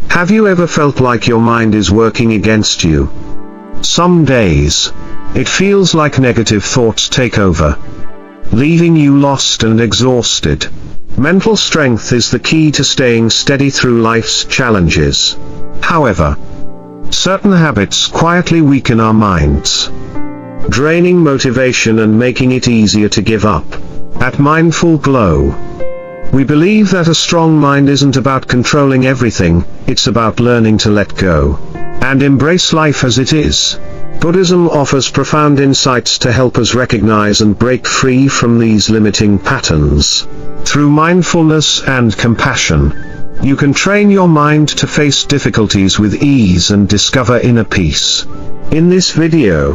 Have you ever felt like your mind is working against you? Some days, it feels like negative thoughts take over, leaving you lost and exhausted. Mental strength is the key to staying steady through life's challenges. However, certain habits quietly weaken our minds, draining motivation and making it easier to give up. At Mindful Glow, we believe that a strong mind isn't about controlling everything, it's about learning to let go and embrace life as it is. Buddhism offers profound insights to help us recognize and break free from these limiting patterns. Through mindfulness and compassion, you can train your mind to face difficulties with ease and discover inner peace. In this video,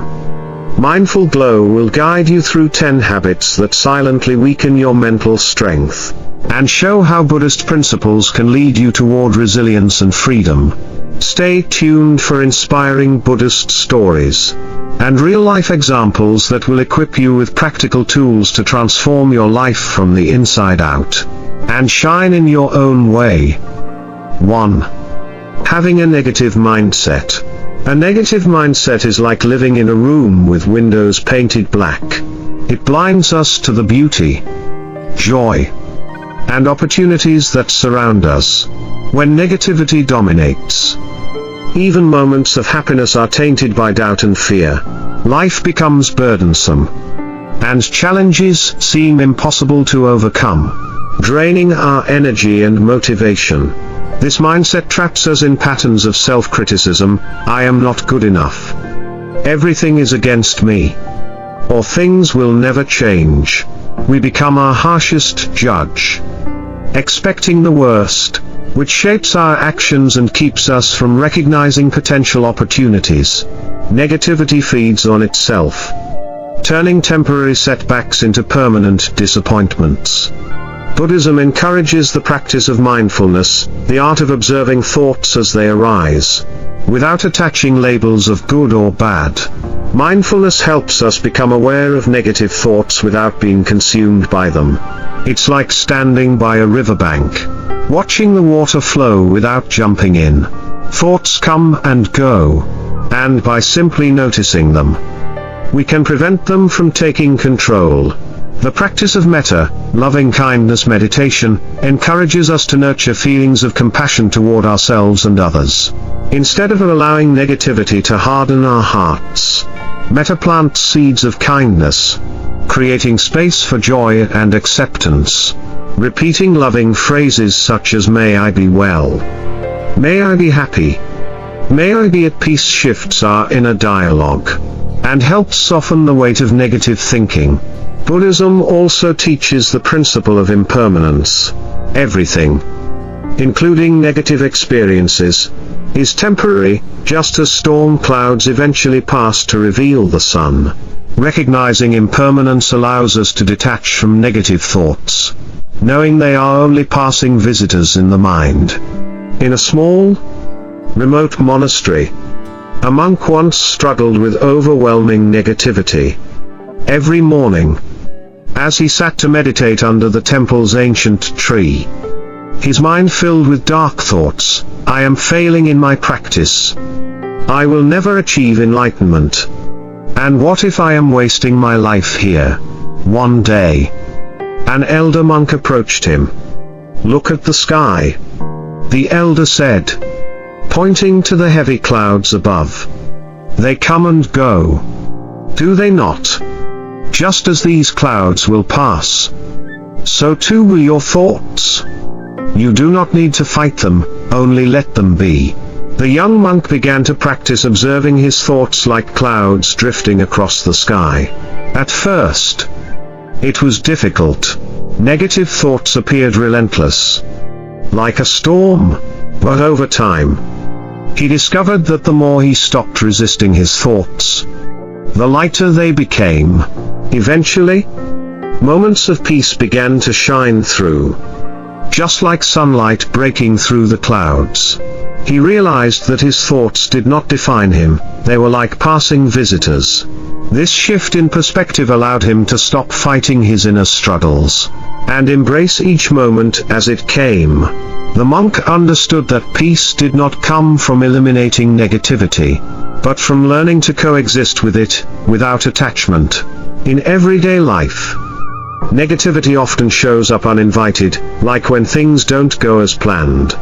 Mindful Glow will guide you through 10 habits that silently weaken your mental strength, and show how Buddhist principles can lead you toward resilience and freedom. Stay tuned for inspiring Buddhist stories and real-life examples that will equip you with practical tools to transform your life from the inside out and shine in your own way. 1. Having a negative mindset. A negative mindset is like living in a room with windows painted black. It blinds us to the beauty, joy, and opportunities that surround us. When negativity dominates, even moments of happiness are tainted by doubt and fear. Life becomes burdensome, and challenges seem impossible to overcome, draining our energy and motivation. This mindset traps us in patterns of self-criticism. I am not good enough, everything is against me, or things will never change. We become our harshest judge, expecting the worst, which shapes our actions and keeps us from recognizing potential opportunities. Negativity feeds on itself, turning temporary setbacks into permanent disappointments. Buddhism encourages the practice of mindfulness, the art of observing thoughts as they arise, without attaching labels of good or bad. Mindfulness helps us become aware of negative thoughts without being consumed by them. It's like standing by a riverbank, watching the water flow without jumping in. Thoughts come and go, and by simply noticing them, we can prevent them from taking control. The practice of Metta, loving-kindness meditation, encourages us to nurture feelings of compassion toward ourselves and others. Instead of allowing negativity to harden our hearts, Metta plants seeds of kindness, creating space for joy and acceptance. Repeating loving phrases such as "May I be well," "May I be happy," "May I be at peace" shifts our inner dialogue, and helps soften the weight of negative thinking. Buddhism also teaches the principle of impermanence. Everything, including negative experiences, is temporary, just as storm clouds eventually pass to reveal the sun. Recognizing impermanence allows us to detach from negative thoughts, knowing they are only passing visitors in the mind. In a small, remote monastery, a monk once struggled with overwhelming negativity. Every morning, as he sat to meditate under the temple's ancient tree, his mind filled with dark thoughts. I am failing in my practice. I will never achieve enlightenment. And what if I am wasting my life here? One day, an elder monk approached him. Look at the sky, the elder said, pointing to the heavy clouds above. They come and go, do they not? Just as these clouds will pass, so too will your thoughts. You do not need to fight them, only let them be. The young monk began to practice observing his thoughts like clouds drifting across the sky. At first, it was difficult. Negative thoughts appeared relentless, like a storm. But over time, he discovered that the more he stopped resisting his thoughts, the lighter they became. Eventually, moments of peace began to shine through, just like sunlight breaking through the clouds. He realized that his thoughts did not define him, they were like passing visitors. This shift in perspective allowed him to stop fighting his inner struggles, and embrace each moment as it came. The monk understood that peace did not come from eliminating negativity, but from learning to coexist with it, without attachment. In everyday life, negativity often shows up uninvited, like when things don't go as planned,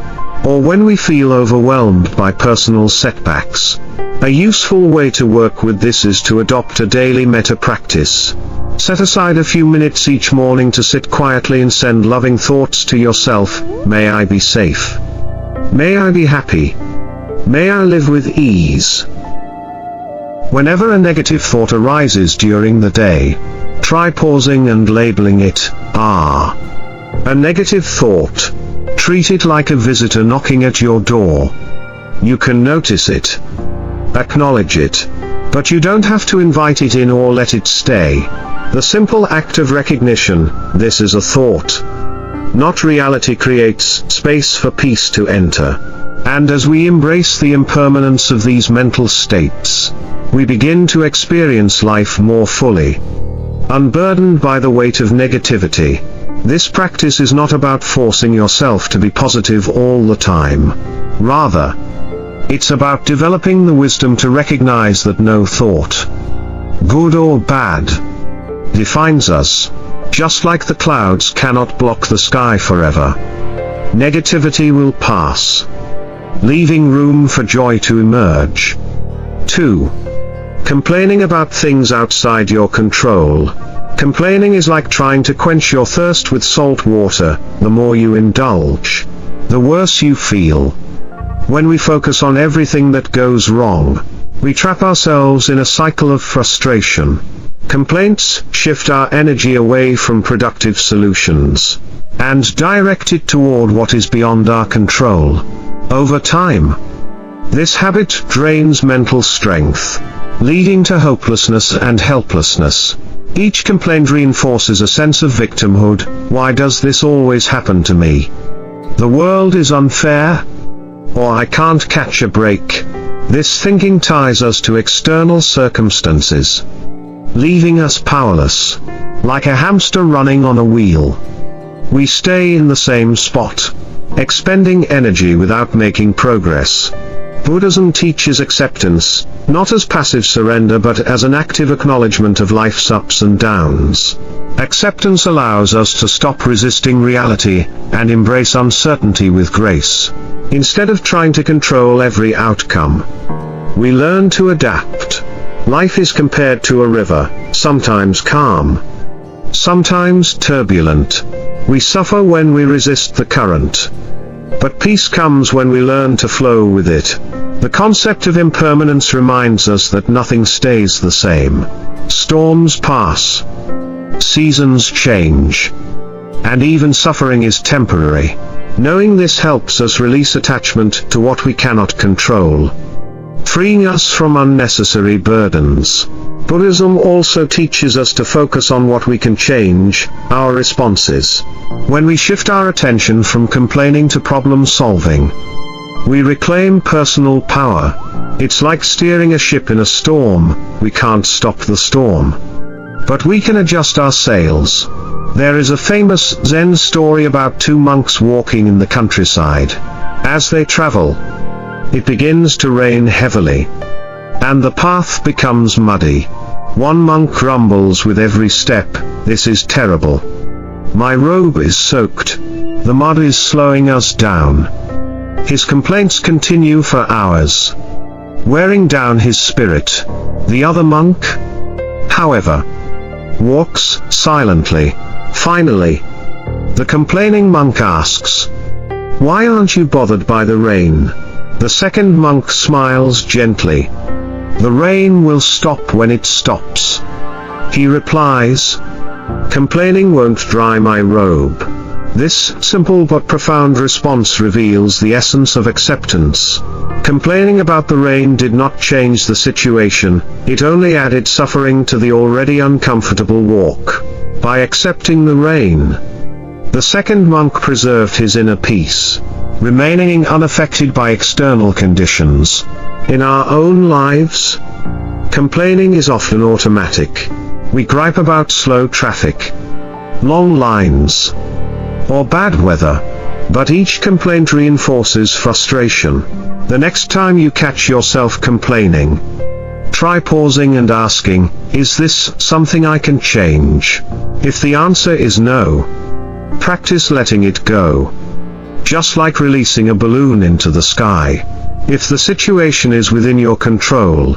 or when we feel overwhelmed by personal setbacks. A useful way to work with this is to adopt a daily metta practice. Set aside a few minutes each morning to sit quietly and send loving thoughts to yourself. May I be safe. May I be happy. May I live with ease. Whenever a negative thought arises during the day, try pausing and labeling it, a negative thought. Treat it like a visitor knocking at your door. You can notice it, acknowledge it, but you don't have to invite it in or let it stay. The simple act of recognition, this is a thought, not reality, creates space for peace to enter. And as we embrace the impermanence of these mental states, we begin to experience life more fully, unburdened by the weight of negativity. This practice is not about forcing yourself to be positive all the time. Rather, it's about developing the wisdom to recognize that no thought, good or bad, defines us, just like the clouds cannot block the sky forever. Negativity will pass, leaving room for joy to emerge. 2. Complaining about things outside your control. Complaining is like trying to quench your thirst with salt water. The more you indulge, the worse you feel. When we focus on everything that goes wrong, we trap ourselves in a cycle of frustration. Complaints shift our energy away from productive solutions, and direct it toward what is beyond our control. Over time, this habit drains mental strength, leading to hopelessness and helplessness. Each complaint reinforces a sense of victimhood. Why does this always happen to me? The world is unfair, or I can't catch a break. This thinking ties us to external circumstances, leaving us powerless, like a hamster running on a wheel. We stay in the same spot, expending energy without making progress. Buddhism teaches acceptance, not as passive surrender but as an active acknowledgement of life's ups and downs. Acceptance allows us to stop resisting reality, and embrace uncertainty with grace. Instead of trying to control every outcome, we learn to adapt. Life is compared to a river, sometimes calm, sometimes turbulent. We suffer when we resist the current, but peace comes when we learn to flow with it. The concept of impermanence reminds us that nothing stays the same. Storms pass, seasons change, and even suffering is temporary. Knowing this helps us release attachment to what we cannot control, freeing us from unnecessary burdens. Buddhism also teaches us to focus on what we can change, our responses. When we shift our attention from complaining to problem solving, we reclaim personal power. It's like steering a ship in a storm. We can't stop the storm, but we can adjust our sails. There is a famous Zen story about two monks walking in the countryside. As they travel, it begins to rain heavily, and the path becomes muddy. One monk grumbles with every step, "This is terrible. My robe is soaked. The mud is slowing us down." His complaints continue for hours, wearing down his spirit. The other monk, however, walks silently. Finally, the complaining monk asks, "Why aren't you bothered by the rain?" The second monk smiles gently. "The rain will stop when it stops," he replies. "Complaining won't dry my robe." This simple but profound response reveals the essence of acceptance. Complaining about the rain did not change the situation, it only added suffering to the already uncomfortable walk. By accepting the rain, the second monk preserved his inner peace, remaining unaffected by external conditions. In our own lives, complaining is often automatic. We gripe about slow traffic, long lines, or bad weather. But each complaint reinforces frustration. The next time you catch yourself complaining, try pausing and asking, is this something I can change? If the answer is no, practice letting it go. Just like releasing a balloon into the sky. If the situation is within your control,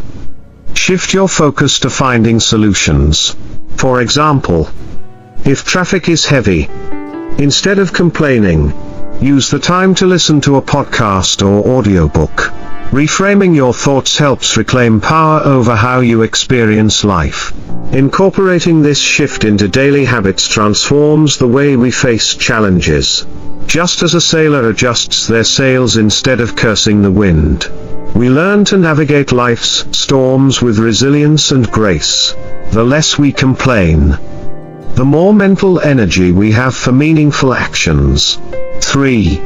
shift your focus to finding solutions. For example, if traffic is heavy, instead of complaining, use the time to listen to a podcast or audiobook. Reframing your thoughts helps reclaim power over how you experience life. Incorporating this shift into daily habits transforms the way we face challenges. Just as a sailor adjusts their sails instead of cursing the wind, we learn to navigate life's storms with resilience and grace. The less we complain, the more mental energy we have for meaningful actions. 3.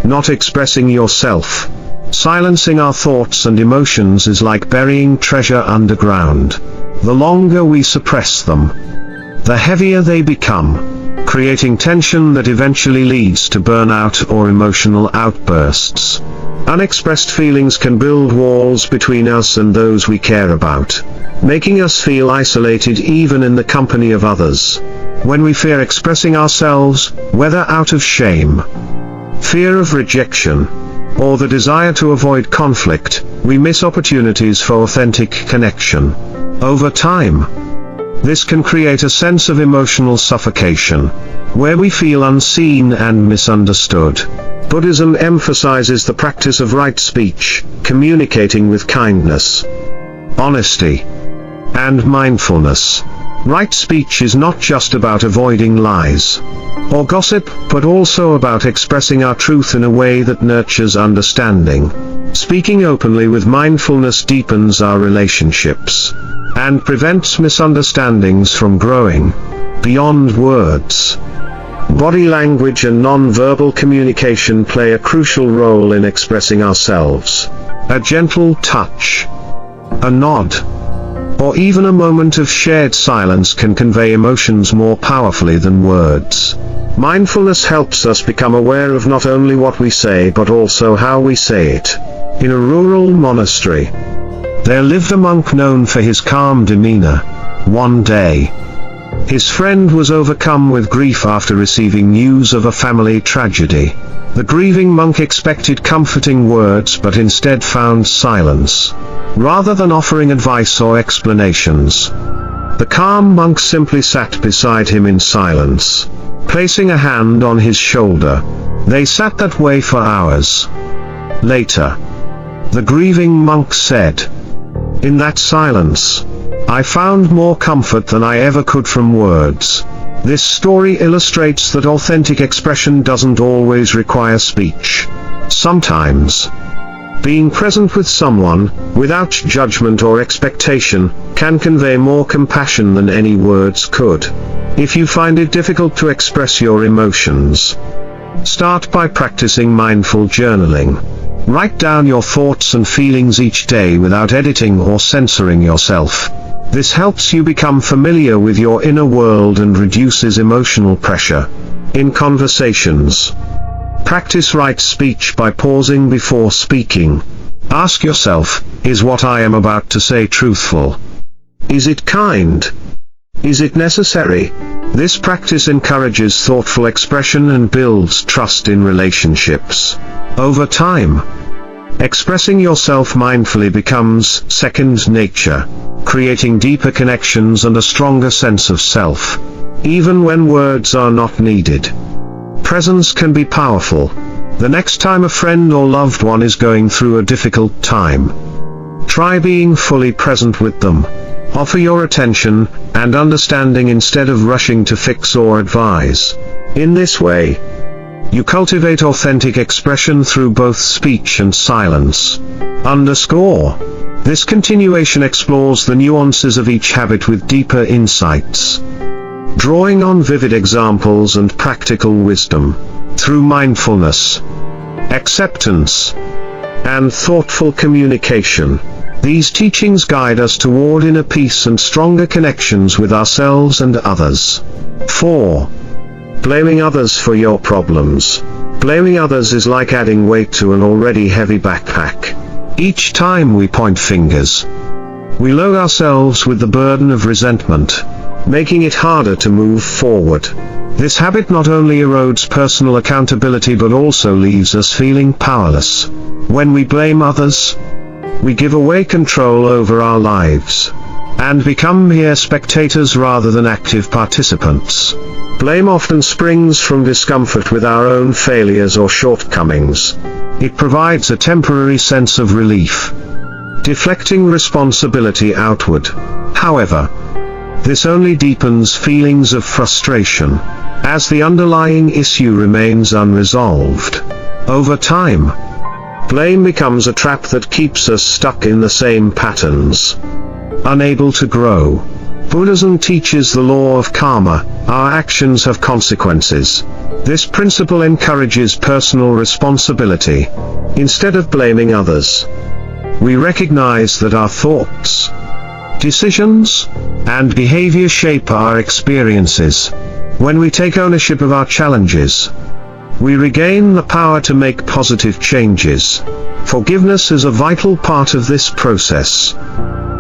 Not expressing yourself. Silencing our thoughts and emotions is like burying treasure underground. The longer we suppress them, the heavier they become, creating tension that eventually leads to burnout or emotional outbursts. Unexpressed feelings can build walls between us and those we care about, making us feel isolated even in the company of others. When we fear expressing ourselves, whether out of shame, fear of rejection, or the desire to avoid conflict, we miss opportunities for authentic connection. Over time, this can create a sense of emotional suffocation, where we feel unseen and misunderstood. Buddhism emphasizes the practice of right speech, communicating with kindness, honesty, and mindfulness. Right speech is not just about avoiding lies or gossip, but also about expressing our truth in a way that nurtures understanding. Speaking openly with mindfulness deepens our relationships and prevents misunderstandings from growing beyond words. Body language and non-verbal communication play a crucial role in expressing ourselves. A gentle touch, a nod, or even a moment of shared silence can convey emotions more powerfully than words. Mindfulness helps us become aware of not only what we say but also how we say it. In a rural monastery, there lived a monk known for his calm demeanor. One day, his friend was overcome with grief after receiving news of a family tragedy. The grieving monk expected comforting words but instead found silence. Rather than offering advice or explanations, the calm monk simply sat beside him in silence, placing a hand on his shoulder. They sat that way for hours. Later, the grieving monk said, "In that silence, I found more comfort than I ever could from words." This story illustrates that authentic expression doesn't always require speech. Sometimes, being present with someone, without judgment or expectation, can convey more compassion than any words could. If you find it difficult to express your emotions, start by practicing mindful journaling. Write down your thoughts and feelings each day without editing or censoring yourself. This helps you become familiar with your inner world and reduces emotional pressure. In conversations, practice right speech by pausing before speaking. Ask yourself, is what I am about to say truthful? Is it kind? Is it necessary? This practice encourages thoughtful expression and builds trust in relationships. Over time, expressing yourself mindfully becomes second nature, creating deeper connections and a stronger sense of self. Even when words are not needed, presence can be powerful. The next time a friend or loved one is going through a difficult time, try being fully present with them. Offer your attention and understanding instead of rushing to fix or advise. In this way, you cultivate authentic expression through both speech and silence. This continuation explores the nuances of each habit with deeper insights, drawing on vivid examples and practical wisdom. Through mindfulness, acceptance, and thoughtful communication, these teachings guide us toward inner peace and stronger connections with ourselves and others. 4. Blaming others for your problems. Blaming others is like adding weight to an already heavy backpack. Each time we point fingers, we load ourselves with the burden of resentment, making it harder to move forward. This habit not only erodes personal accountability but also leaves us feeling powerless. When we blame others, we give away control over our lives, and become mere spectators rather than active participants. Blame often springs from discomfort with our own failures or shortcomings. It provides a temporary sense of relief, deflecting responsibility outward. However, this only deepens feelings of frustration, as the underlying issue remains unresolved. Over time, blame becomes a trap that keeps us stuck in the same patterns, unable to grow. Buddhism teaches the law of karma. Our actions have consequences. This principle encourages personal responsibility. Instead of blaming others, we recognize that our thoughts, decisions, and behavior shape our experiences. When we take ownership of our challenges, we regain the power to make positive changes. Forgiveness is a vital part of this process.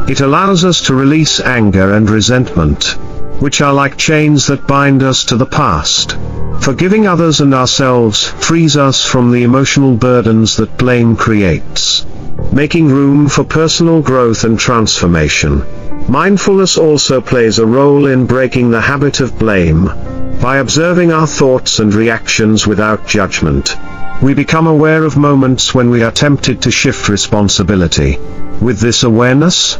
It allows us to release anger and resentment, which are like chains that bind us to the past. Forgiving others and ourselves frees us from the emotional burdens that blame creates, making room for personal growth and transformation. Mindfulness also plays a role in breaking the habit of blame. By observing our thoughts and reactions without judgment, we become aware of moments when we are tempted to shift responsibility. With this awareness,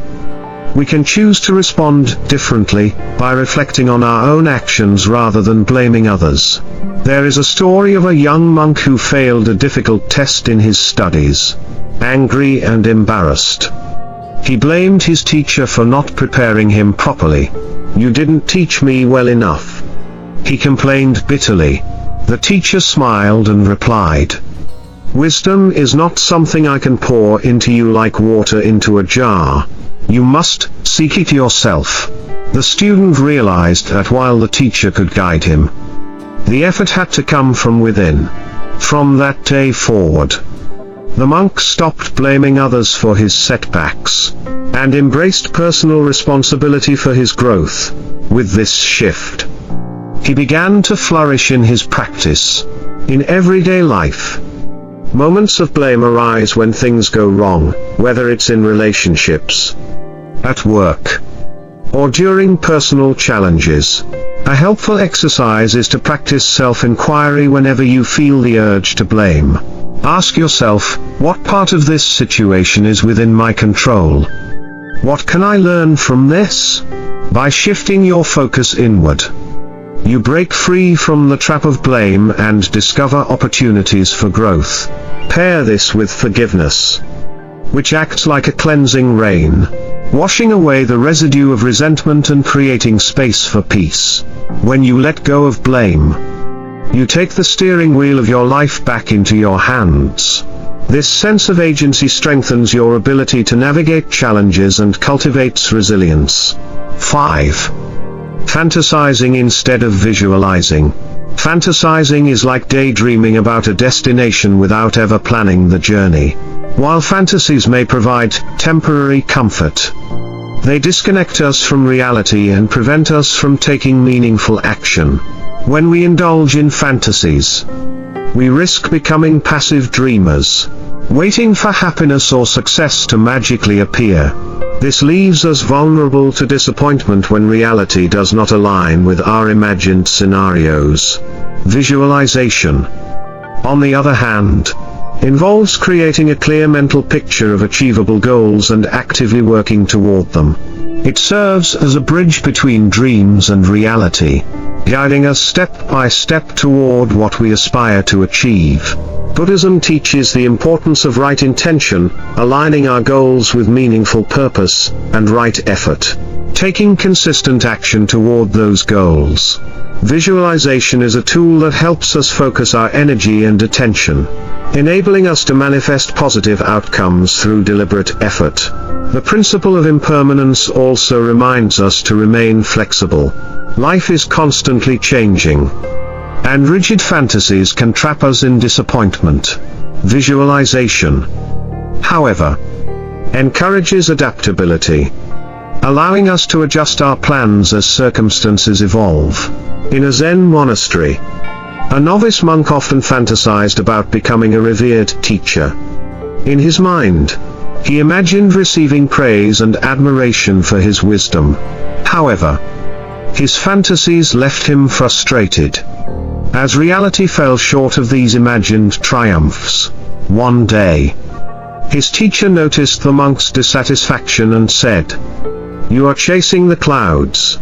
we can choose to respond differently, by reflecting on our own actions rather than blaming others. There is a story of a young monk who failed a difficult test in his studies. Angry and embarrassed, he blamed his teacher for not preparing him properly. "You didn't teach me well enough," he complained bitterly. The teacher smiled and replied, "Wisdom is not something I can pour into you like water into a jar. You must seek it yourself." The student realized that while the teacher could guide him, the effort had to come from within. From that day forward, the monk stopped blaming others for his setbacks, and embraced personal responsibility for his growth. With this shift, he began to flourish in his practice. In everyday life, moments of blame arise when things go wrong, whether it's in relationships, at work, or during personal challenges. A helpful exercise is to practice self-inquiry whenever you feel the urge to blame. Ask yourself, what part of this situation is within my control? What can I learn from this? By shifting your focus inward, you break free from the trap of blame and discover opportunities for growth. Pair this with forgiveness, which acts like a cleansing rain, washing away the residue of resentment and creating space for peace. When you let go of blame, you take the steering wheel of your life back into your hands. This sense of agency strengthens your ability to navigate challenges and cultivates resilience. 5. Fantasizing instead of visualizing. Fantasizing is like daydreaming about a destination without ever planning the journey. While fantasies may provide temporary comfort, they disconnect us from reality and prevent us from taking meaningful action. When we indulge in fantasies, we risk becoming passive dreamers, waiting for happiness or success to magically appear. This leaves us vulnerable to disappointment when reality does not align with our imagined scenarios. Visualization, on the other hand, involves creating a clear mental picture of achievable goals and actively working toward them. It serves as a bridge between dreams and reality, guiding us step by step toward what we aspire to achieve. Buddhism teaches the importance of right intention, aligning our goals with meaningful purpose and right effort, taking consistent action toward those goals. Visualization is a tool that helps us focus our energy and attention, enabling us to manifest positive outcomes through deliberate effort. The principle of impermanence also reminds us to remain flexible. Life is constantly changing, and rigid fantasies can trap us in disappointment. Visualization, however, encourages adaptability, allowing us to adjust our plans as circumstances evolve. In a Zen monastery, a novice monk often fantasized about becoming a revered teacher. In his mind, he imagined receiving praise and admiration for his wisdom. However, his fantasies left him frustrated, as reality fell short of these imagined triumphs. One day, his teacher noticed the monk's dissatisfaction and said, "You are chasing the clouds,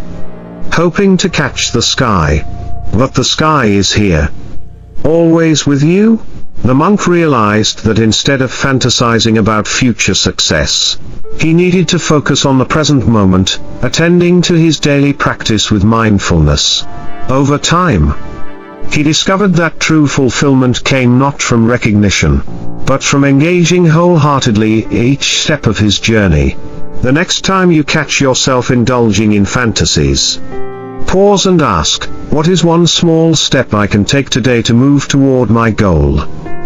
hoping to catch the sky. But the sky is here, always with you." The monk realized that instead of fantasizing about future success, he needed to focus on the present moment, attending to his daily practice with mindfulness. Over time, he discovered that true fulfillment came not from recognition, but from engaging wholeheartedly each step of his journey. The next time you catch yourself indulging in fantasies, pause and ask, what is one small step I can take today to move toward my goal?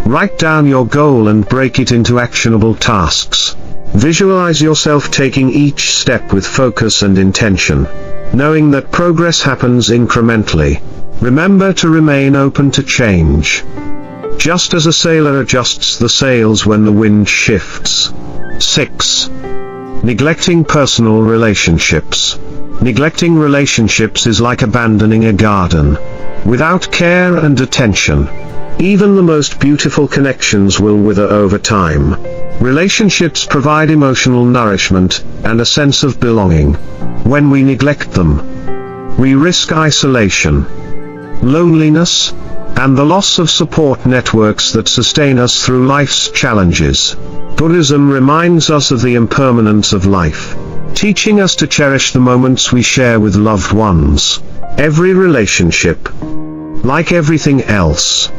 Write down your goal and break it into actionable tasks. Visualize yourself taking each step with focus and intention, knowing that progress happens incrementally. Remember to remain open to change, just as a sailor adjusts the sails when the wind shifts. 6. Neglecting personal relationships. Neglecting relationships is like abandoning a garden. Without care and attention, even the most beautiful connections will wither over time. Relationships provide emotional nourishment and a sense of belonging. When we neglect them, we risk isolation, loneliness, and the loss of support networks that sustain us through life's challenges. Buddhism reminds us of the impermanence of life, teaching us to cherish the moments we share with loved ones. Every relationship, like everything else,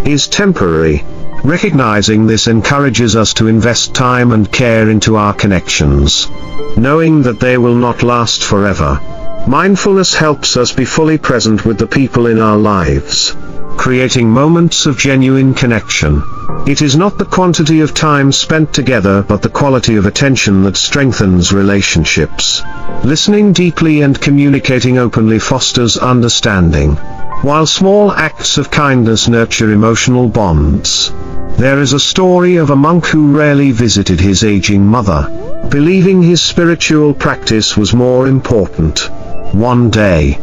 is temporary. Recognizing this encourages us to invest time and care into our connections, knowing that they will not last forever. Mindfulness helps us be fully present with the people in our lives, creating moments of genuine connection. It is not the quantity of time spent together but the quality of attention that strengthens relationships. Listening deeply and communicating openly fosters understanding, while small acts of kindness nurture emotional bonds. There is a story of a monk who rarely visited his aging mother, believing his spiritual practice was more important. One day,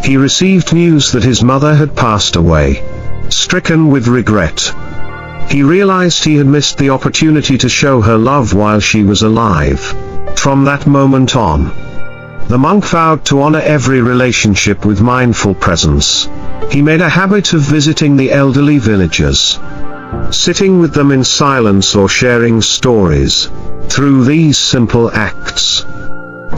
he received news that his mother had passed away. Stricken with regret, he realized he had missed the opportunity to show her love while she was alive. From that moment on, the monk vowed to honor every relationship with mindful presence. He made a habit of visiting the elderly villagers, sitting with them in silence or sharing stories. Through these simple acts,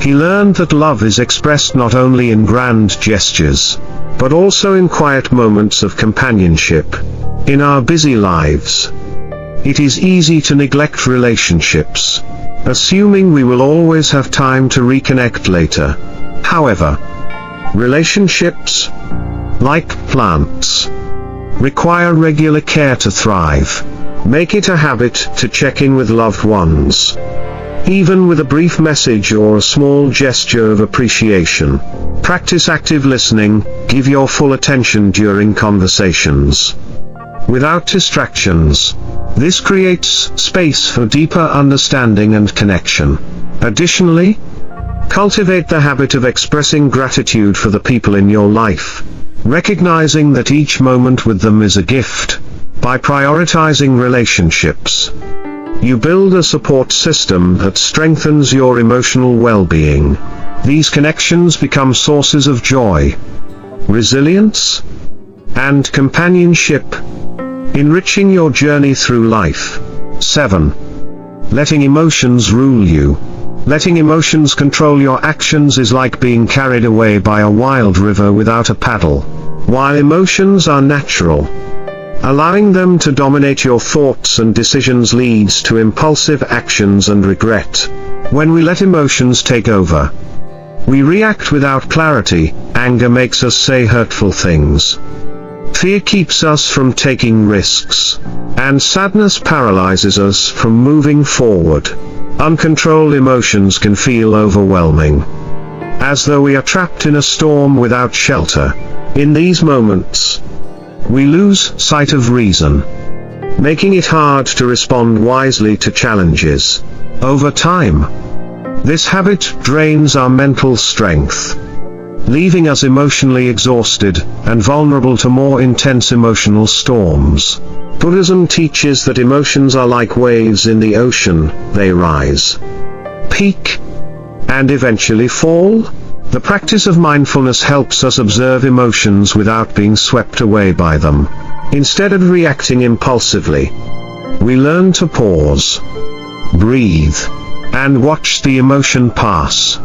he learned that love is expressed not only in grand gestures, but also in quiet moments of companionship. In our busy lives, it is easy to neglect relationships, assuming we will always have time to reconnect later. However, relationships, like plants, require regular care to thrive. Make it a habit to check in with loved ones, even with a brief message or a small gesture of appreciation. Practice active listening. Give your full attention during conversations, without distractions. This creates space for deeper understanding and connection. Additionally, cultivate the habit of expressing gratitude for the people in your life, recognizing that each moment with them is a gift. By prioritizing relationships, you build a support system that strengthens your emotional well-being. These connections become sources of joy, resilience, and companionship, enriching your journey through life. 7. Letting emotions rule you. Letting emotions control your actions is like being carried away by a wild river without a paddle. While emotions are natural, allowing them to dominate your thoughts and decisions leads to impulsive actions and regret. When we let emotions take over, we react without clarity. Anger makes us say hurtful things, Fear keeps us from taking risks, and sadness paralyzes us from moving forward. Uncontrolled emotions can feel overwhelming, as though we are trapped in a storm without shelter. In these moments, we lose sight of reason, making it hard to respond wisely to challenges. Over time, this habit drains our mental strength, leaving us emotionally exhausted and vulnerable to more intense emotional storms. Buddhism teaches that emotions are like waves in the ocean. They rise, peak, and eventually fall. The practice of mindfulness helps us observe emotions without being swept away by them. Instead of reacting impulsively, we learn to pause, breathe, and watch the emotion pass.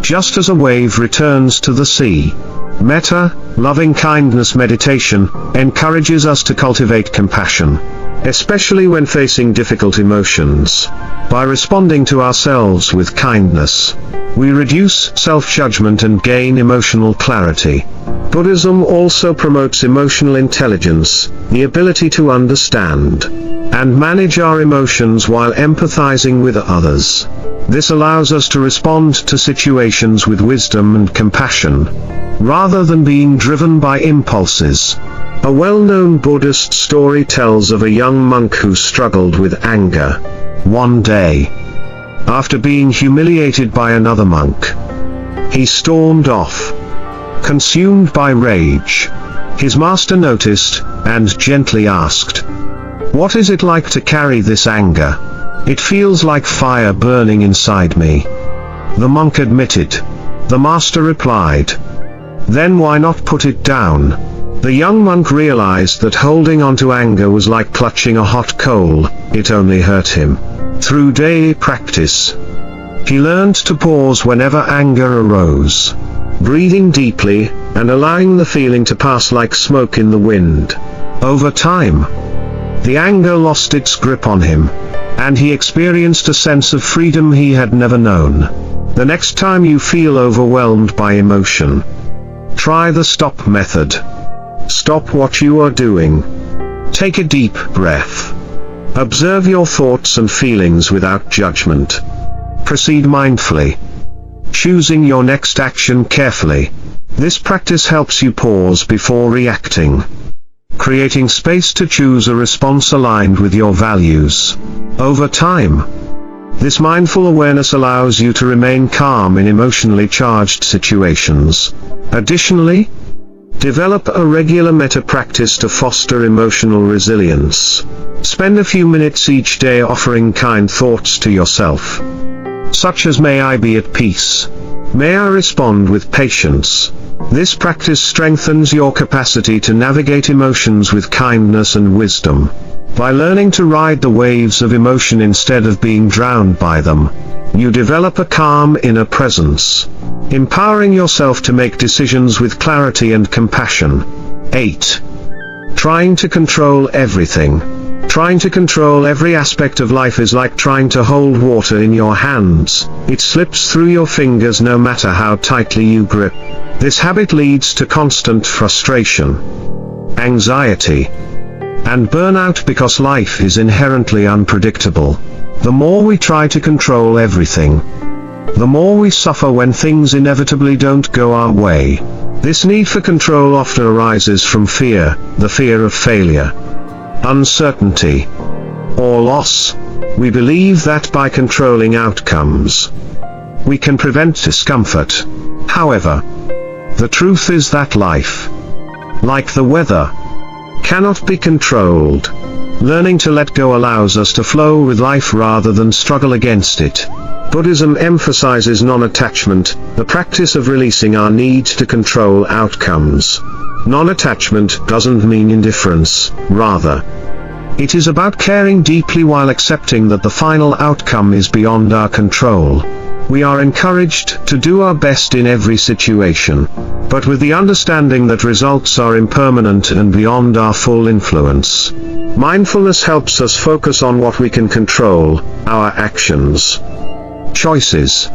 Just as a wave returns to the sea, Metta, loving-kindness meditation, encourages us to cultivate compassion, especially when facing difficult emotions. By responding to ourselves with kindness, we reduce self-judgment and gain emotional clarity. Buddhism also promotes emotional intelligence, the ability to understand and manage our emotions while empathizing with others. This allows us to respond to situations with wisdom and compassion, rather than being driven by impulses. A well-known Buddhist story tells of a young monk who struggled with anger. One day, after being humiliated by another monk, he stormed off, consumed by rage. His master noticed, and gently asked, "What is it like to carry this anger? It feels like fire burning inside me." The monk admitted. The master replied, "Then why not put it down?" The young monk realized that holding onto anger was like clutching a hot coal. It only hurt him. Through daily practice, he learned to pause whenever anger arose, breathing deeply, and allowing the feeling to pass like smoke in the wind. Over time, the anger lost its grip on him, and he experienced a sense of freedom he had never known. The next time you feel overwhelmed by emotion, try the stop method. Stop what you are doing. Take a deep breath. Observe your thoughts and feelings without judgment. Proceed mindfully, choosing your next action carefully. This practice helps you pause before reacting, creating space to choose a response aligned with your values. Over time, this mindful awareness allows you to remain calm in emotionally charged situations. Additionally, develop a regular metta practice to foster emotional resilience. Spend a few minutes each day offering kind thoughts to yourself, such as "May I be at peace. May I respond with patience." This practice strengthens your capacity to navigate emotions with kindness and wisdom. By learning to ride the waves of emotion instead of being drowned by them, you develop a calm inner presence, empowering yourself to make decisions with clarity and compassion. 8. Trying to control everything. Trying to control every aspect of life is like trying to hold water in your hands. It slips through your fingers no matter how tightly you grip. This habit leads to constant frustration, anxiety, and burnout because life is inherently unpredictable. The more we try to control everything, the more we suffer when things inevitably don't go our way. This need for control often arises from fear, the fear of failure, uncertainty, or loss. We believe that by controlling outcomes, we can prevent discomfort. However, the truth is that life, like the weather, cannot be controlled. Learning to let go allows us to flow with life rather than struggle against it. Buddhism emphasizes non-attachment, the practice of releasing our need to control outcomes. Non-attachment doesn't mean indifference, rather, it is about caring deeply while accepting that the final outcome is beyond our control. We are encouraged to do our best in every situation, but with the understanding that results are impermanent and beyond our full influence. Mindfulness helps us focus on what we can control, our actions, choices,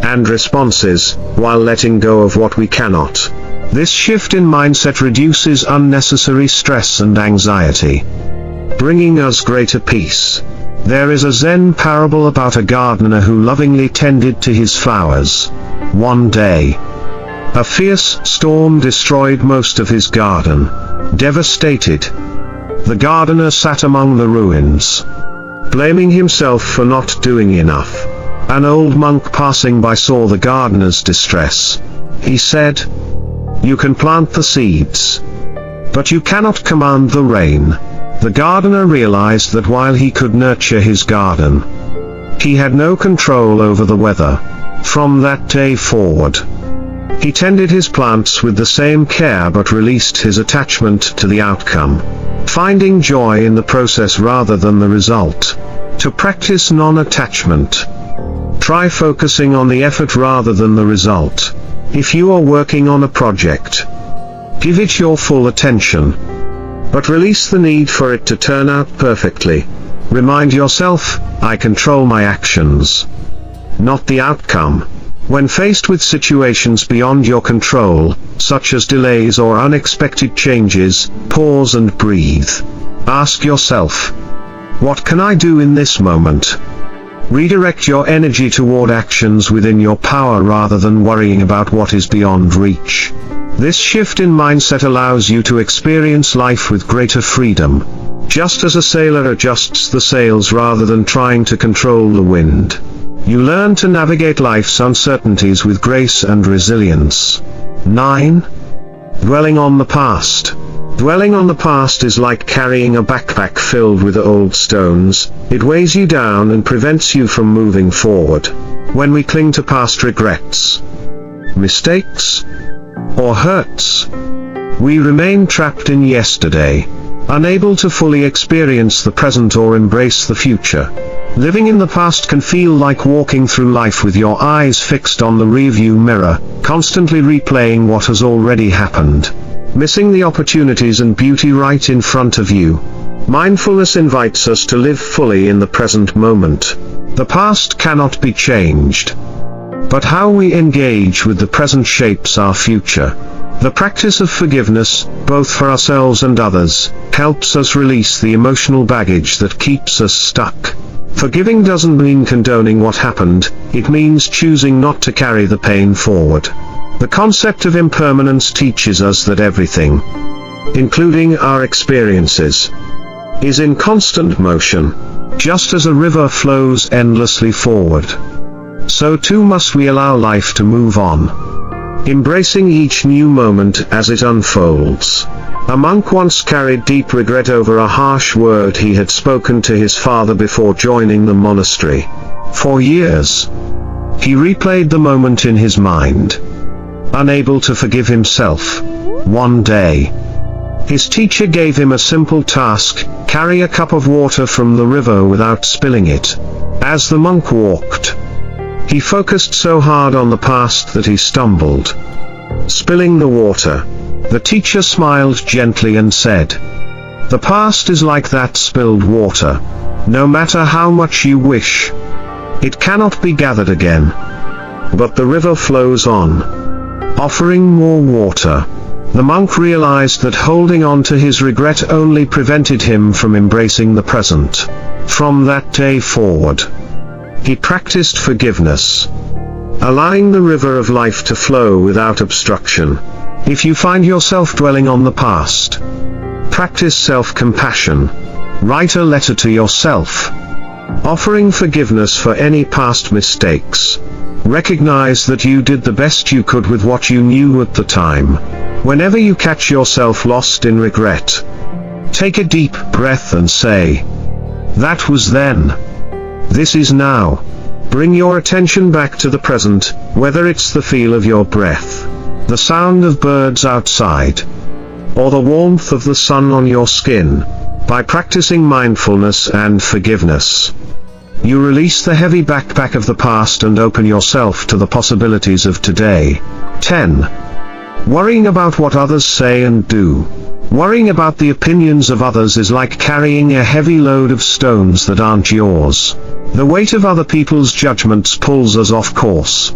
and responses, while letting go of what we cannot. This shift in mindset reduces unnecessary stress and anxiety, bringing us greater peace. There is a Zen parable about a gardener who lovingly tended to his flowers. One day, a fierce storm destroyed most of his garden. Devastated, the gardener sat among the ruins, blaming himself for not doing enough. An old monk passing by saw the gardener's distress. He said, "You can plant the seeds, but you cannot command the rain." The gardener realized that while he could nurture his garden, he had no control over the weather. From that day forward, he tended his plants with the same care but released his attachment to the outcome, finding joy in the process rather than the result. To practice non-attachment, try focusing on the effort rather than the result. If you are working on a project, give it your full attention, but release the need for it to turn out perfectly. Remind yourself, I control my actions, not the outcome. When faced with situations beyond your control, such as delays or unexpected changes, pause and breathe. Ask yourself, what can I do in this moment? Redirect your energy toward actions within your power rather than worrying about what is beyond reach. This shift in mindset allows you to experience life with greater freedom, just as a sailor adjusts the sails rather than trying to control the wind. You learn to navigate life's uncertainties with grace and resilience. 9. Dwelling on the past. Dwelling on the past is like carrying a backpack filled with old stones. It weighs you down and prevents you from moving forward. When we cling to past regrets, mistakes, or hurts, we remain trapped in yesterday, unable to fully experience the present or embrace the future. Living in the past can feel like walking through life with your eyes fixed on the rearview mirror, constantly replaying what has already happened, missing the opportunities and beauty right in front of you. Mindfulness invites us to live fully in the present moment. The past cannot be changed, but how we engage with the present shapes our future. The practice of forgiveness, both for ourselves and others, helps us release the emotional baggage that keeps us stuck. Forgiving doesn't mean condoning what happened, it means choosing not to carry the pain forward. The concept of impermanence teaches us that everything, including our experiences, is in constant motion. Just as a river flows endlessly forward, so too must we allow life to move on, embracing each new moment as it unfolds. A monk once carried deep regret over a harsh word he had spoken to his father before joining the monastery. For years, he replayed the moment in his mind, unable to forgive himself. One day, his teacher gave him a simple task: carry a cup of water from the river without spilling it. As the monk walked, he focused so hard on the past that he stumbled, spilling the water. The teacher smiled gently and said, "The past is like that spilled water. No matter how much you wish, it cannot be gathered again. But the river flows on, offering more water." The monk realized that holding on to his regret only prevented him from embracing the present. From that day forward, he practiced forgiveness, allowing the river of life to flow without obstruction. If you find yourself dwelling on the past, practice self-compassion. Write a letter to yourself, offering forgiveness for any past mistakes. Recognize that you did the best you could with what you knew at the time. Whenever you catch yourself lost in regret, take a deep breath and say, "That was then. This is now." Bring your attention back to the present, whether it's the feel of your breath, the sound of birds outside, or the warmth of the sun on your skin. By practicing mindfulness and forgiveness, you release the heavy backpack of the past and open yourself to the possibilities of today. 10. Worrying about what others say and do. Worrying about the opinions of others is like carrying a heavy load of stones that aren't yours. The weight of other people's judgments pulls us off course,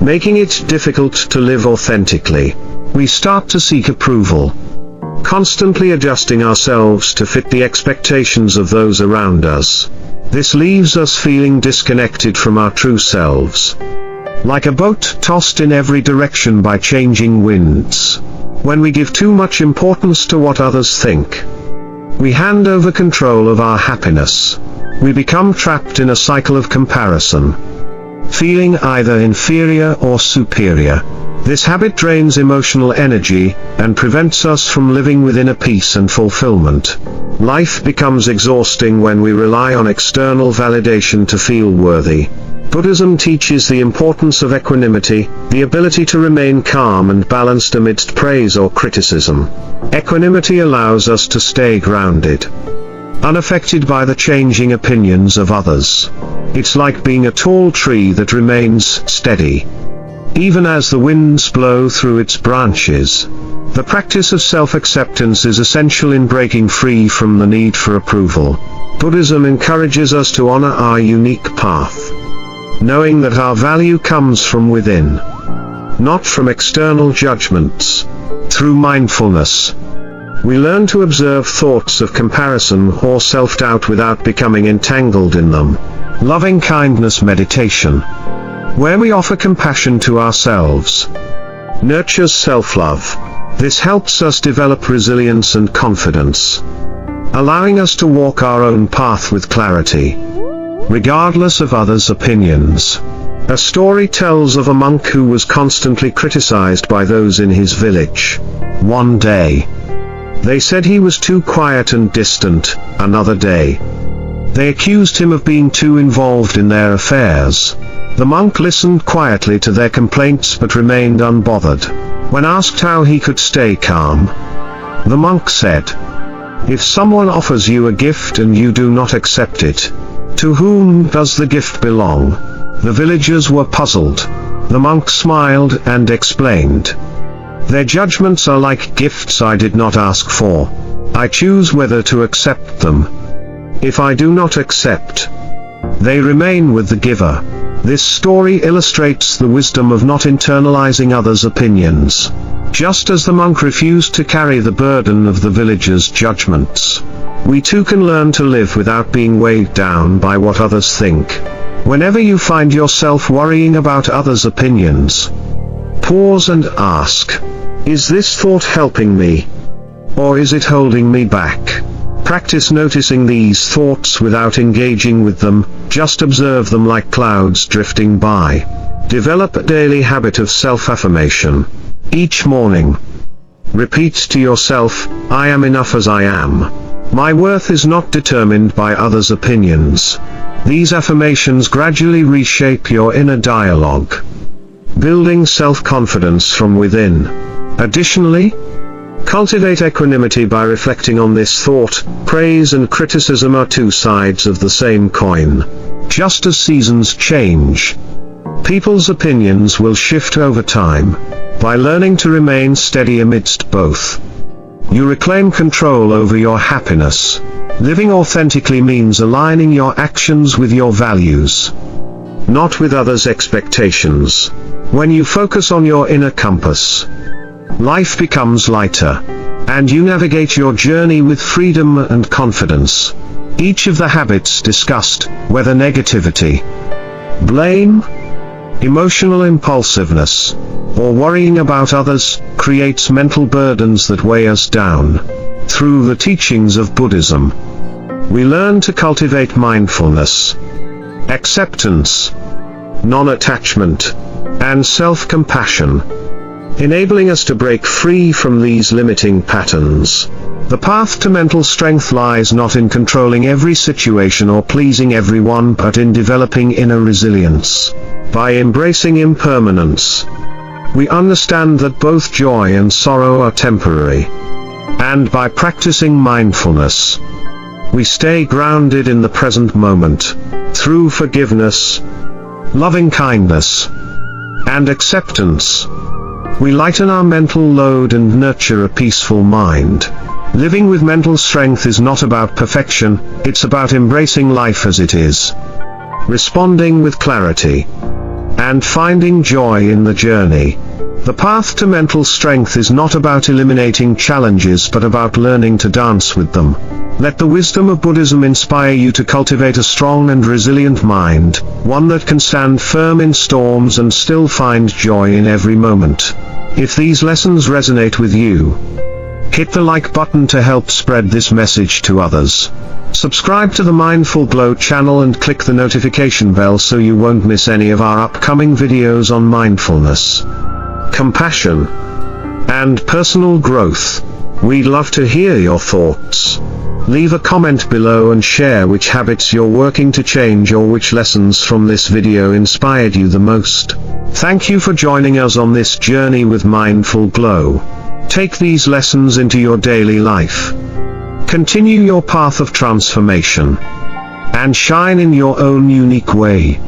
making it difficult to live authentically. we start to seek approval, constantly adjusting ourselves to fit the expectations of those around us. This leaves us feeling disconnected from our true selves, like a boat tossed in every direction by changing winds. When we give too much importance to what others think, we hand over control of our happiness. We become trapped in a cycle of comparison, feeling either inferior or superior. This habit drains emotional energy, and prevents us from living within a peace and fulfillment. Life becomes exhausting when we rely on external validation to feel worthy. Buddhism teaches the importance of equanimity, the ability to remain calm and balanced amidst praise or criticism. Equanimity allows us to stay grounded, unaffected by the changing opinions of others. It's like being a tall tree that remains steady, even as the winds blow through its branches. The practice of self-acceptance is essential in breaking free from the need for approval. Buddhism encourages us to honor our unique path, knowing that our value comes from within, not from external judgments. Through mindfulness, we learn to observe thoughts of comparison or self-doubt without becoming entangled in them. Loving kindness meditation, where we offer compassion to ourselves, nurtures self-love. This helps us develop resilience and confidence, allowing us to walk our own path with clarity, regardless of others' opinions. A story tells of a monk who was constantly criticized by those in his village. One day, they said he was too quiet and distant. Another day, they accused him of being too involved in their affairs. The monk listened quietly to their complaints but remained unbothered. When asked how he could stay calm, the monk said, "If someone offers you a gift and you do not accept it, to whom does the gift belong?" The villagers were puzzled. The monk smiled and explained, "Their judgments are like gifts I did not ask for. I choose whether to accept them. If I do not accept, they remain with the giver." This story illustrates the wisdom of not internalizing others' opinions. Just as the monk refused to carry the burden of the villagers' judgments, we too can learn to live without being weighed down by what others think. Whenever you find yourself worrying about others' opinions, pause and ask, "Is this thought helping me? Or is it holding me back?" Practice noticing these thoughts without engaging with them, just observe them like clouds drifting by. Develop a daily habit of self-affirmation. Each morning, repeat to yourself, "I am enough as I am. My worth is not determined by others' opinions." These affirmations gradually reshape your inner dialogue, building self-confidence from within. Additionally, cultivate equanimity by reflecting on this thought. Praise and criticism are two sides of the same coin. Just as seasons change, people's opinions will shift over time. By learning to remain steady amidst both, you reclaim control over your happiness. Living authentically means aligning your actions with your values, not with others' expectations. When you focus on your inner compass, life becomes lighter, and you navigate your journey with freedom and confidence. Each of the habits discussed, whether negativity, blame, emotional impulsiveness, or worrying about others, creates mental burdens that weigh us down. Through the teachings of Buddhism, we learn to cultivate mindfulness, acceptance, non-attachment, and self-compassion, enabling us to break free from these limiting patterns. The path to mental strength lies not in controlling every situation or pleasing everyone, but in developing inner resilience. By embracing impermanence, we understand that both joy and sorrow are temporary. And by practicing mindfulness, we stay grounded in the present moment. Through forgiveness, loving kindness, and acceptance, we lighten our mental load and nurture a peaceful mind. Living with mental strength is not about perfection, it's about embracing life as it is, responding with clarity, and finding joy in the journey. The path to mental strength is not about eliminating challenges but about learning to dance with them. Let the wisdom of Buddhism inspire you to cultivate a strong and resilient mind, one that can stand firm in storms and still find joy in every moment. If these lessons resonate with you, hit the like button to help spread this message to others. Subscribe to the Mindful Glow channel and click the notification bell so you won't miss any of our upcoming videos on mindfulness, compassion, and personal growth. We'd love to hear your thoughts. Leave a comment below and share which habits you're working to change or which lessons from this video inspired you the most. Thank you for joining us on this journey with Mindful Glow. Take these lessons into your daily life. Continue your path of transformation, and shine in your own unique way.